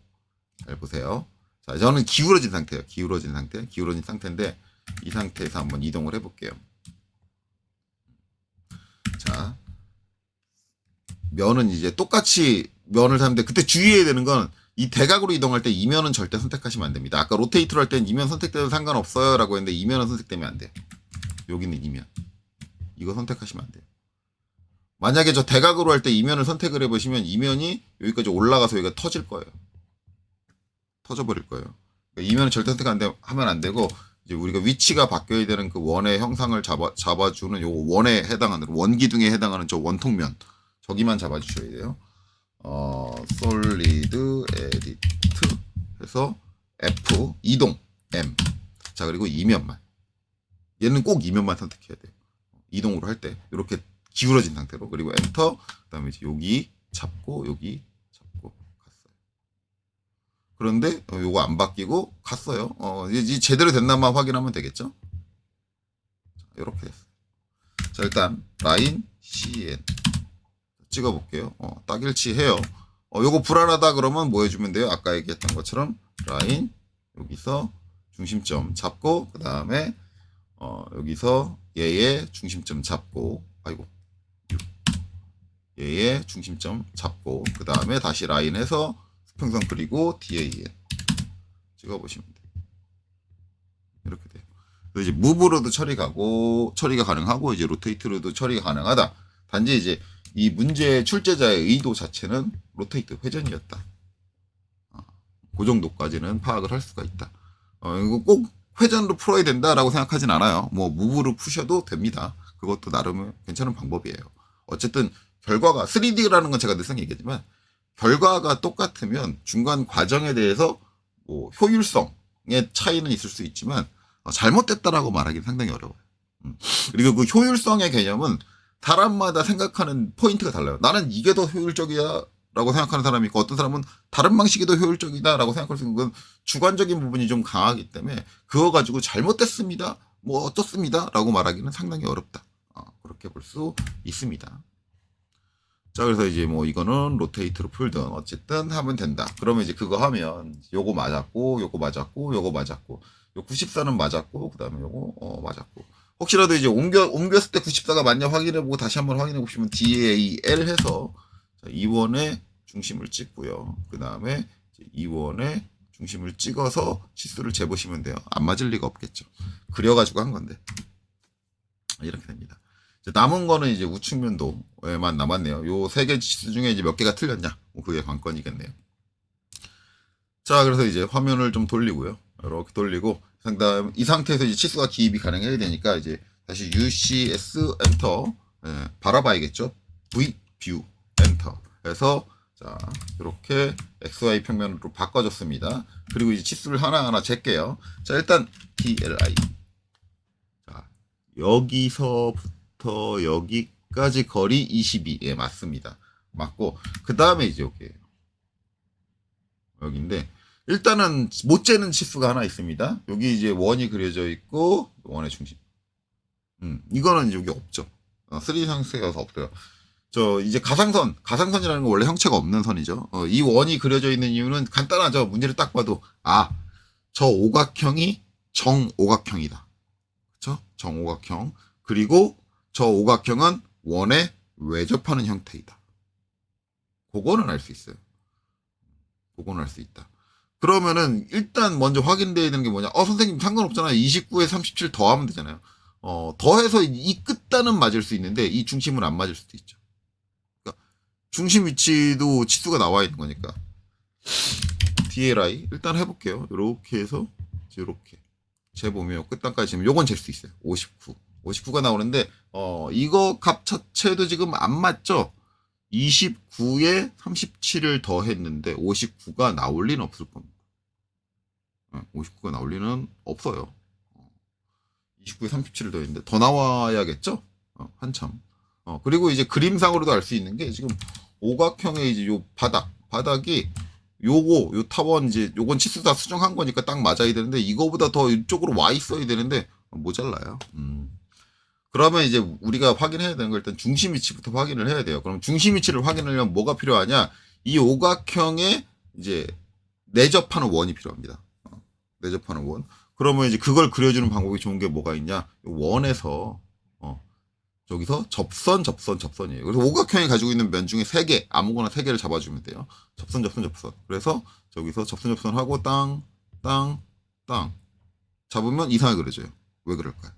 Speaker 1: 잘 보세요. 자, 저는 기울어진 상태예요. 기울어진 상태인데 이 상태에서 한번 이동을 해볼게요. 자, 면은 이제 똑같이 면을 사는데 그때 주의해야 되는 건 이 대각으로 이동할 때 이면은 절대 선택하시면 안 됩니다. 아까 로테이트로 할 때는 이면 선택돼도 상관없어요 라고 했는데 이면은 선택되면 안 돼요. 여기는 이면. 이거 선택하시면 안 돼요. 만약에 저 대각으로 할 때 이면을 선택을 해보시면 이면이 여기까지 올라가서 여기가 터질 거예요. 터져버릴 거예요. 그러니까 이면은 절대 선택 하면 안 되고 이제 우리가 위치가 바뀌어야 되는 그 원의 형상을 잡아주는 요 원에 해당하는 원기둥에 해당하는 저 원통면 저기만 잡아주셔야 돼요. 솔리드 에디트 해서 F 이동 M 자 그리고 이면만 얘는 꼭 이면만 선택해야 돼요. 이동으로 할 때 이렇게 기울어진 상태로 그리고 엔터 그다음에 이제 여기 잡고 여기 잡고 갔어요. 그런데 요거 안 바뀌고 갔어요. 이제 제대로 됐나만 확인하면 되겠죠. 이렇게 됐어요. 자 일단 라인 CN 찍어볼게요. 딱 일치해요. 요거 불안하다 그러면 뭐 해주면 돼요? 아까 얘기했던 것처럼 라인 여기서 중심점 잡고 그 다음에 여기서 얘의 중심점 잡고 아이고 얘의 중심점 잡고 그 다음에 다시 라인에서 수평선 그리고 DAN 찍어보시면 돼요. 이렇게 돼요. 그래서 이제 무브로도 처리가 가능하고 이제 로테이트로도 처리가 가능하다. 단지 이제 이 문제 출제자의 의도 자체는 로테이트 회전이었다. 그 정도까지는 파악을 할 수가 있다. 이거 꼭 회전으로 풀어야 된다라고 생각하진 않아요. 뭐 무브로 푸셔도 됩니다. 그것도 나름 괜찮은 방법이에요. 어쨌든 결과가 3D라는 건 제가 늘상 얘기하지만 결과가 똑같으면 중간 과정에 대해서 뭐 효율성의 차이는 있을 수 있지만 잘못됐다라고 말하기는 상당히 어려워요. 그리고 그 효율성의 개념은 사람마다 생각하는 포인트가 달라요. 나는 이게 더 효율적이야 라고 생각하는 사람이 있고 어떤 사람은 다른 방식이 더 효율적이다 라고 생각할 수 있는 건 주관적인 부분이 좀 강하기 때문에 그거 가지고 잘못됐습니다. 뭐 어떻습니다. 라고 말하기는 상당히 어렵다. 그렇게 볼 수 있습니다. 자 그래서 이제 뭐 이거는 로테이트로 풀든 어쨌든 하면 된다. 그러면 이제 그거 하면 요거 맞았고 요거 맞았고 요거 맞았고 요 94는 맞았고 그 다음에 요거 맞았고 혹시라도 이제 옮겼을 때 94가 맞냐 확인해보고 다시 한번 확인해보시면 DAL 해서 2원의 중심을 찍고요. 그 다음에 2원의 중심을 찍어서 치수를 재보시면 돼요. 안 맞을 리가 없겠죠. 그려가지고 한 건데. 이렇게 됩니다. 남은 거는 이제 우측면도에만 남았네요. 요 세 개 치수 중에 이제 몇 개가 틀렸냐. 그게 관건이겠네요. 자, 그래서 이제 화면을 좀 돌리고요. 이렇게 돌리고, 그다음 이 상태에서 이제 치수가 기입이 가능해야 되니까 이제 다시 UCS 엔터 바라봐야겠죠. V 뷰 엔터 해서 자 이렇게 XY 평면으로 바꿔줬습니다. 그리고 이제 치수를 하나하나 잴게요. 자 일단 DLI 자 여기서부터 여기까지 거리 22 예 맞습니다. 맞고 그 다음에 이제 여기인데 일단은 못 재는 치수가 하나 있습니다. 여기 이제 원이 그려져 있고 원의 중심. 이거는 여기 없죠. 3D 상태여서 없어요. 저 이제 가상선이라는 건 원래 형체가 없는 선이죠. 이 원이 그려져 있는 이유는 간단하죠. 문제를 딱 봐도 저 오각형이 정오각형이다. 그렇죠? 정오각형. 그리고 저 오각형은 원에 외접하는 형태이다. 그거는 알 수 있어요. 그거는 알 수 있다. 그러면은 일단 먼저 확인돼야 되는 게 뭐냐? 선생님 상관없잖아요. 29에 37 더하면 되잖아요. 더해서 이 끝단은 맞을 수 있는데 이 중심은 안 맞을 수도 있죠. 그러니까 중심 위치도 치수가 나와 있는 거니까. DLI 일단 해볼게요. 이렇게 해서 이렇게 재보면 끝단까지 지금 요건 잴 수 있어요. 59가 나오는데 이거 값 자체도 지금 안 맞죠? 29에 37을 더했는데 59가 나올 리는 없을 겁니다. 59가 나올 리는 없어요. 29에 37을 더했는데 더 나와야겠죠? 한참. 그리고 이제 그림상으로도 알 수 있는 게 지금 오각형의 이제 요 바닥이 요 타원 이제 요건 치수 다 수정한 거니까 딱 맞아야 되는데 이거보다 더 이쪽으로 와 있어야 되는데 모자라요. 그러면 이제 우리가 확인해야 되는 거 일단 중심 위치부터 확인을 해야 돼요. 그럼 중심 위치를 확인하려면 뭐가 필요하냐? 이 오각형에 이제 내접하는 원이 필요합니다. 내접하는 원. 그러면 이제 그걸 그려주는 방법이 좋은 게 뭐가 있냐? 원에서 저기서 접선이에요. 그래서 오각형이 가지고 있는 면 중에 3개, 아무거나 3개를 잡아주면 돼요. 접선. 그래서 저기서 접선하고 땅. 잡으면 이상하게 그려져요. 왜 그럴까요?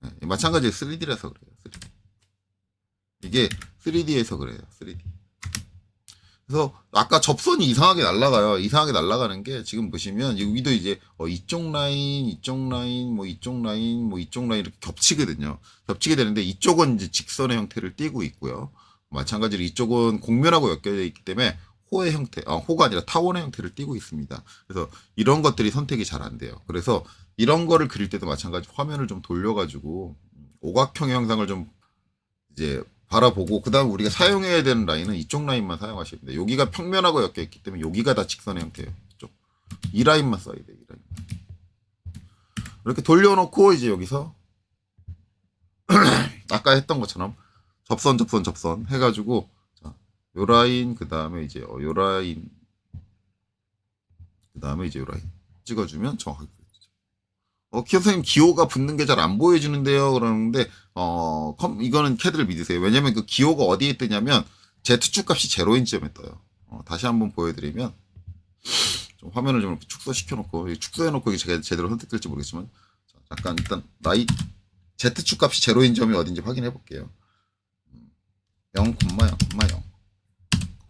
Speaker 1: 네, 마찬가지로 3D라서 그래요. 3D. 이게 3D에서 그래요. 3D. 그래서 아까 접선이 이상하게 날아가요. 이상하게 날아가는 게 지금 보시면 여기도 이제 이쪽 라인, 이쪽 라인, 뭐 이쪽 라인, 뭐 이쪽 라인 이렇게 겹치거든요. 겹치게 되는데 이쪽은 이제 직선의 형태를 띠고 있고요. 마찬가지로 이쪽은 곡면하고 엮여져 있기 때문에 호의 형태, 호가 아니라 타원의 형태를 띠고 있습니다. 그래서 이런 것들이 선택이 잘 안 돼요. 그래서 이런 거를 그릴 때도 마찬가지 화면을 좀 돌려가지고 오각형의 형상을 좀 이제 바라보고 그다음 우리가 사용해야 되는 라인은 이쪽 라인만 사용하시면 돼요. 여기가 평면하고 엮여 있기 때문에 여기가 다 직선의 형태예요. 이쪽. 이 라인만 써야 돼요. 이 라인. 이렇게 돌려놓고 이제 여기서 아까 했던 것처럼 접선 해가지고 자, 요 라인 그다음에 이제 요 라인 그다음에 이제 요 라인 찍어주면 정확하게 키 선생님 기호가 붙는 게 잘 안 보여지는데요. 그러는데 이거는 캐드를 믿으세요. 왜냐면 그 기호가 어디에 뜨냐면 Z축 값이 제로인 지점에 떠요. 다시 한번 보여드리면 좀 화면을 좀 축소시켜놓고 축소해놓고 제가 제대로 선택될지 모르겠지만 잠깐 일단 Z축 값이 제로인 점이 어딘지 확인해 볼게요. 0,0,0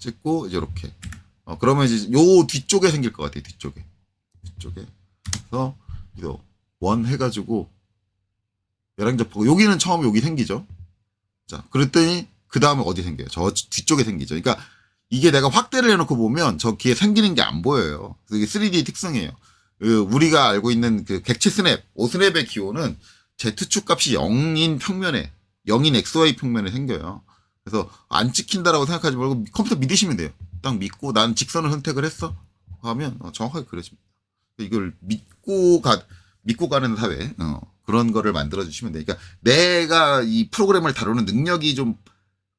Speaker 1: 찍고 이제 이렇게 그러면 이제 요 뒤쪽에 생길 것 같아요. 뒤쪽에 그래서 이거 원 해가지고 얘랑 접하고 여기는 처음 여기 생기죠. 자, 그랬더니 그 다음에 어디 생겨요? 저 뒤쪽에 생기죠. 그러니까 이게 내가 확대를 해놓고 보면 저 귀에 생기는 게 안 보여요. 이게 3D의 특성이에요. 우리가 알고 있는 그 객체 스냅, 오스냅의 기호는 Z축 값이 0인 평면에, 0인 XY 평면에 생겨요. 그래서 안 찍힌다라고 생각하지 말고 컴퓨터 믿으시면 돼요. 딱 믿고 난 직선을 선택을 했어 하면 정확하게 그려집니다. 이걸 믿고 가는 사회 그런 거를 만들어 주시면 돼요. 그러니까 내가 이 프로그램을 다루는 능력이 좀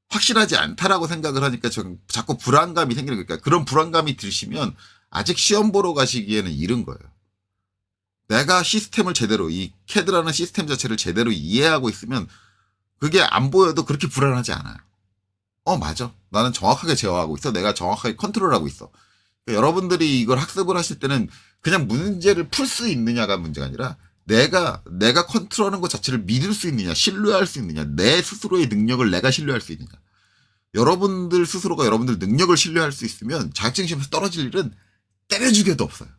Speaker 1: 확실하지 않다라고 생각을 하니까 자꾸 불안감이 생기는 거니까 그런 불안감이 드시면 아직 시험 보러 가시기에는 이른 거예요. 내가 시스템을 제대로 이 캐드라는 시스템 자체를 제대로 이해하고 있으면 그게 안 보여도 그렇게 불안하지 않아요. 맞아. 나는 정확하게 제어하고 있어. 내가 정확하게 컨트롤하고 있어. 그러니까 여러분들이 이걸 학습을 하실 때는 그냥 문제를 풀 수 있느냐가 문제가 아니라 내가 컨트롤하는 것 자체를 믿을 수 있느냐, 신뢰할 수 있느냐, 내 스스로의 능력을 내가 신뢰할 수 있느냐. 여러분들 스스로가 여러분들 능력을 신뢰할 수 있으면 자격증 시험에서 떨어질 일은 때려 죽여도 없어요.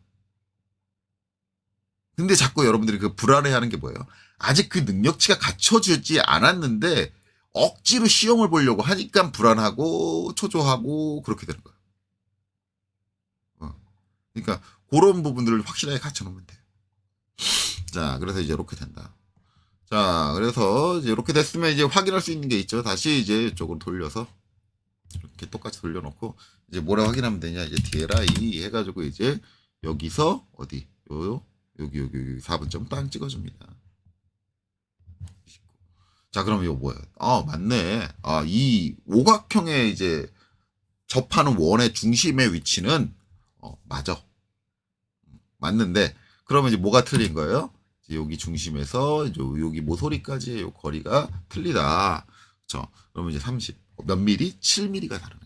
Speaker 1: 근데 자꾸 여러분들이 그 불안해하는 게 뭐예요? 아직 그 능력치가 갖춰지지 않았는데 억지로 시험을 보려고 하니까 불안하고 초조하고 그렇게 되는 거예요. 그러니까 그런 부분들을 확실하게 갖춰놓으면 돼요. 자, 그래서 이제 이렇게 된다. 자, 그래서 이제 이렇게 됐으면 이제 확인할 수 있는 게 있죠. 다시 이제 이쪽으로 돌려서 이렇게 똑같이 돌려놓고 이제 뭐라 확인하면 되냐? 이제 DLI 해가지고 이제 여기서 어디 여기 4분점 땅 찍어줍니다. 자, 그럼 이거 뭐야? 맞네. 이 오각형의 이제 접하는 원의 중심의 위치는 맞아. 맞는데 그러면 이제 뭐가 틀린 거예요? 이제 여기 중심에서 여기 모서리까지의 요 거리가 틀리다. 그렇죠? 그러면 이제 30. 몇 미리? 7mm가 다르네.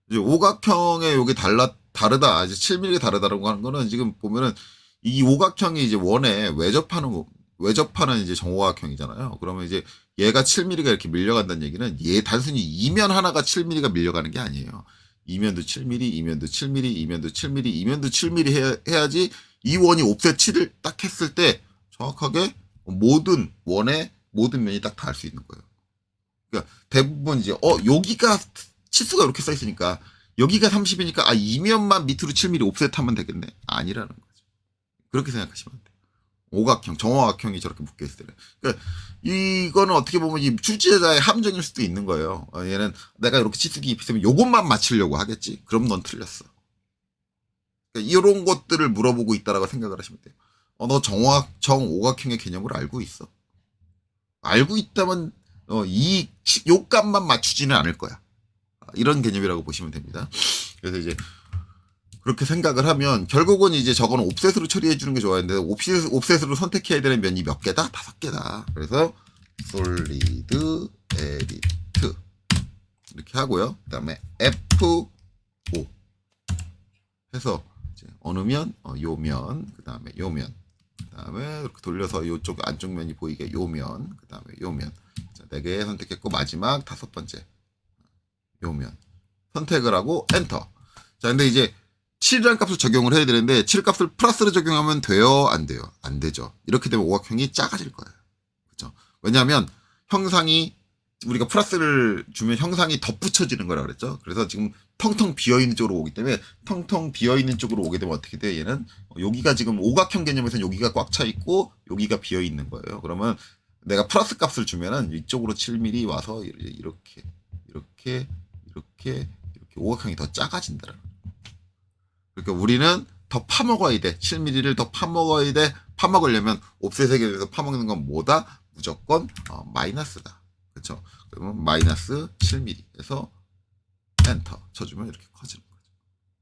Speaker 1: 이제 오각형의 요게 다르다. 이제 7mm가 다르다라고 하는 거는 지금 보면은 이 오각형이 이제 원에 외접하는 이제 정오각형이잖아요. 그러면 이제 얘가 7mm가 이렇게 밀려간다는 얘기는 얘 단순히 이면 하나가 7mm가 밀려가는 게 아니에요. 이면도 7mm, 이면도 7mm, 이면도 7mm, 이면도 7mm 해야지 이 원이 옵셋 7을 딱 했을 때 정확하게 모든 원의 모든 면이 딱 닿을 수 있는 거예요. 그러니까 대부분 이제 여기가 치수가 이렇게 써 있으니까 여기가 30이니까 이면만 밑으로 7mm 옵셋하면 되겠네. 아니라는 거죠. 그렇게 생각하시면 안 돼요. 오각형, 정오각형이 저렇게 묶여 있을 때는. 그러니까 이거는 어떻게 보면 이 출제자의 함정일 수도 있는 거예요. 얘는 내가 이렇게 치수기 있으면 요것만 맞추려고 하겠지. 그럼 넌 틀렸어. 그러니까 이런 것들을 물어보고 있다라고 생각을 하시면 돼요. 너 정오각형의 개념을 알고 있어? 알고 있다면 이 요값만 맞추지는 않을 거야. 이런 개념이라고 보시면 됩니다. 그래서 이제 그렇게 생각을 하면 결국은 이제 저거는 옵셋으로 처리해 주는 게 좋아하는데 옵셋으로 선택해야 되는 면이 몇 개다? 5개다. 그래서 솔리드 에디트 이렇게 하고요. 그다음에 F5 해서 이제 어느 면? 요 면. 그다음에 요 면. 그다음에 이렇게 돌려서 이쪽 안쪽 면이 보이게 요 면. 그다음에 요 면. 자, 4개 선택했고 마지막 5번째 요 면. 선택을 하고 엔터. 자, 근데 이제 7이라는 값을 적용을 해야 되는데 7 값을 플러스로 적용하면 돼요? 안 돼요? 안 되죠. 이렇게 되면 오각형이 작아질 거예요. 그렇죠? 왜냐하면 형상이 우리가 플러스를 주면 형상이 덧붙여지는 거라 그랬죠. 그래서 지금 텅텅 비어있는 쪽으로 오기 때문에 텅텅 비어있는 쪽으로 오게 되면 어떻게 돼요? 얘는 여기가 지금 오각형 개념에서는 여기가 꽉 차 있고 여기가 비어있는 거예요. 그러면 내가 플러스 값을 주면은 이쪽으로 7mm 와서 이렇게 오각형이 더 작아진다. 그러니까 우리는 더 파먹어야 돼. 7mm를 더 파먹어야 돼. 파먹으려면 옵셋에 대해서 파먹는 건 뭐다? 무조건 마이너스다. 그렇죠? 그러면 마이너스 7mm에서 엔터 쳐주면 이렇게 커지는 거죠.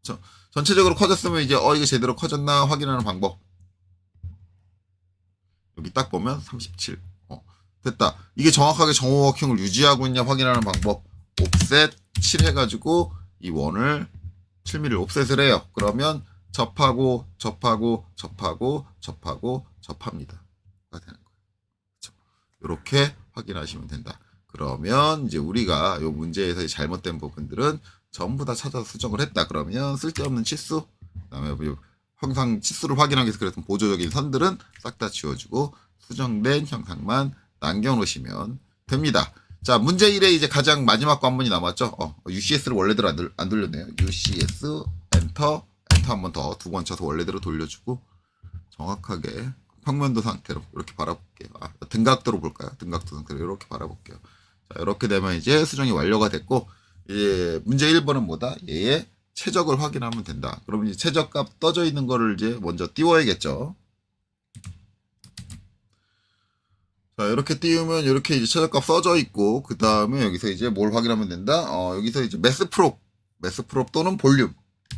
Speaker 1: 그렇죠? 전체적으로 커졌으면 이제 이게 제대로 커졌나 확인하는 방법. 여기 딱 보면 37. 됐다. 이게 정확하게 정오각형을 유지하고 있냐 확인하는 방법. 옵셋 7 해가지고 이 원을 7mm를 옵셋을 해요. 그러면 접합니다. 되는 거예요. 그렇죠? 이렇게 확인하시면 된다. 그러면 이제 우리가 이 문제에서 잘못된 부분들은 전부 다 찾아서 수정을 했다. 그러면 쓸데없는 치수, 그다음에 형상 치수를 확인하기 위해서 그랬던 보조적인 선들은 싹 다 지워주고 수정된 형상만 남겨놓으시면 됩니다. 자, 문제 1에 이제 가장 마지막 관문이 남았죠. UCS를 원래대로 안 돌렸네요. UCS 엔터 한 번 더 2번 쳐서 원래대로 돌려주고 정확하게 평면도 상태로 이렇게 바라볼게요. 등각도로 볼까요? 등각도 상태로 이렇게 바라볼게요. 자, 이렇게 되면 이제 수정이 완료가 됐고 이제 문제 1번은 뭐다? 얘의 최적을 확인하면 된다. 그러면 이제 최적값 떠져 있는 거를 이제 먼저 띄워야겠죠. 자, 이렇게 띄우면 이렇게 이제 최저값 써져 있고, 그 다음에 여기서 이제 뭘 확인하면 된다? 여기서 이제 매스프롭 또는 볼륨.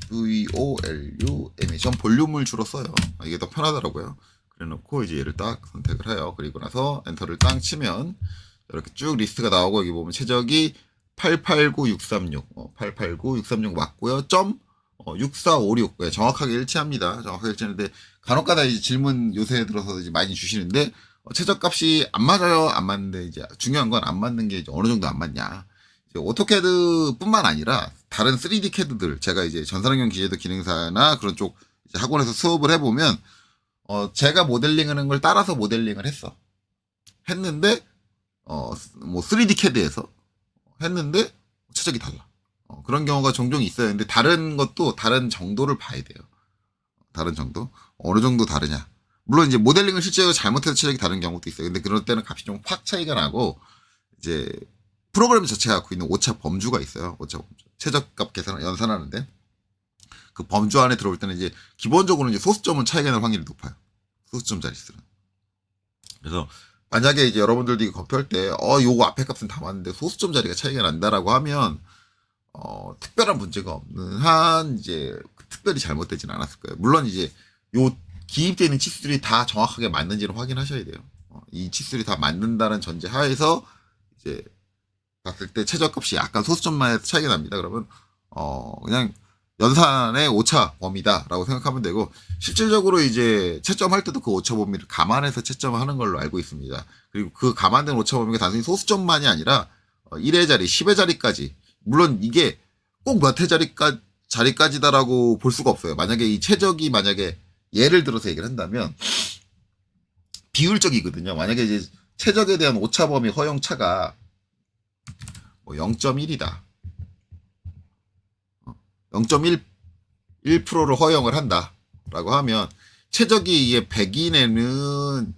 Speaker 1: VOLUM. 전 볼륨을 주로 써요. 이게 더 편하더라고요. 그래 놓고 이제 얘를 딱 선택을 해요. 그리고 나서 엔터를 딱 치면, 이렇게 쭉 리스트가 나오고, 여기 보면 최적이 889636. 889636 맞고요. 점, 6456. 네, 정확하게 일치합니다. 정확하게 일치하는데, 간혹가다 이제 질문 요새 들어서 이제 많이 주시는데, 최저값이 안 맞아요, 안 맞는데 이제 중요한 건 안 맞는 게 이제 어느 정도 안 맞냐. 이제 오토캐드뿐만 아니라 다른 3D 캐드들 제가 이제 전산환경 기계도 기능사나 그런 쪽 이제 학원에서 수업을 해보면 제가 모델링하는 걸 따라서 모델링을 했는데 뭐 3D 캐드에서 했는데 최적이 달라. 그런 경우가 종종 있어요. 근데 다른 것도 다른 정도를 봐야 돼요. 다른 정도 어느 정도 다르냐. 물론 이제 모델링을 실제로 잘못해서 최적이 다른 경우도 있어요. 근데 그럴 때는 값이 좀 확 차이가 나고 이제 프로그램 자체가 갖고 있는 오차 범주가 있어요. 오차 범주. 최저값 계산을 연산하는데 그 범주 안에 들어올 때는 이제 기본적으로 이제 소수점은 차이가 날 확률이 높아요. 소수점 자릿수는. 그래서 만약에 이제 여러분들도 이거 검토할 때 요거 앞에 값은 다 맞는데 소수점 자리가 차이가 난다라고 하면 특별한 문제가 없는 한 이제 특별히 잘못되진 않았을 거예요. 물론 이제 요 기입되는 치수들이 다 정확하게 맞는지를 확인하셔야 돼요. 이 치수들이 다 맞는다는 전제 하에서 이제 봤을 때 최저값이 약간 소수점만에서 차이가 납니다. 그러면 그냥 연산의 오차 범위다라고 생각하면 되고 실질적으로 이제 채점할 때도 그 오차 범위를 감안해서 채점하는 걸로 알고 있습니다. 그리고 그 감안된 오차 범위가 단순히 소수점만이 아니라 1의 자리, 10의 자리까지 물론 이게 꼭 몇 회 자리까지다라고 볼 수가 없어요. 만약에 이 최적이 만약에 예를 들어서 얘기를 한다면 비율적이거든요. 만약에 이제 최적에 대한 오차 범위 허용차가 뭐 0.1이다. 0.1%를 허용을 한다라고 하면 최적이 이게 100인에는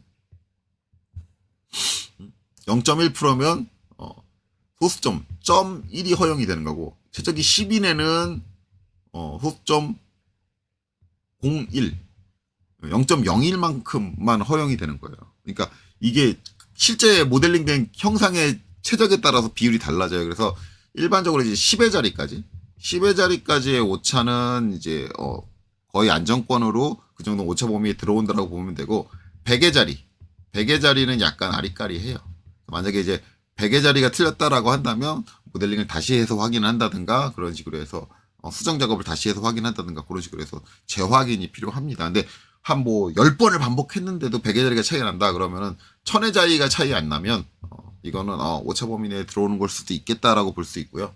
Speaker 1: 0.1%면 소수점 0.1이 허용이 되는 거고 최적이 10인에는 소수점 0.1 0.01만큼만 허용이 되는 거예요. 그러니까 이게 실제 모델링된 형상의 최적에 따라서 비율이 달라져요. 그래서 일반적으로 이제 10의 자리까지의 오차는 이제 거의 안정권으로 그 정도 오차 범위에 들어온다라고 보면 되고 100의 자리는 약간 아리까리해요. 만약에 이제 100의 자리가 틀렸다라고 한다면 모델링을 다시 해서 확인한다든가 그런 식으로 해서 수정 작업을 다시 해서 확인한다든가 그런 식으로 해서 재확인이 필요합니다. 근데 한 뭐 10번을 반복했는데도 100의 자리가 차이가 난다 그러면은 1000의 자리가 차이 안 나면 이거는 오차 범위 내에 들어오는 걸 수도 있겠다라고 볼 수 있고요.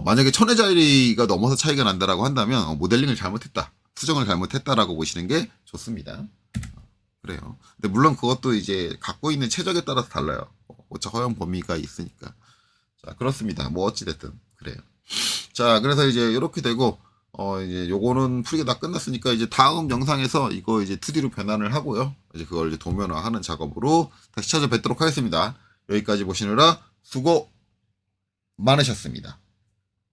Speaker 1: 만약에 1000의 자리가 넘어서 차이가 난다라고 한다면 모델링을 잘못했다. 수정을 잘못했다라고 보시는 게 좋습니다. 그래요. 근데 물론 그것도 이제 갖고 있는 최적에 따라서 달라요. 오차 허용 범위가 있으니까. 자, 그렇습니다. 뭐 어찌됐든 그래요. 자, 그래서 이제 이렇게 되고 이제 요거는 풀이가 다 끝났으니까 이제 다음 영상에서 이거 이제 2D로 변환을 하고요. 이제 그걸 이제 도면화하는 작업으로 다시 찾아뵙도록 하겠습니다. 여기까지 보시느라 수고 많으셨습니다.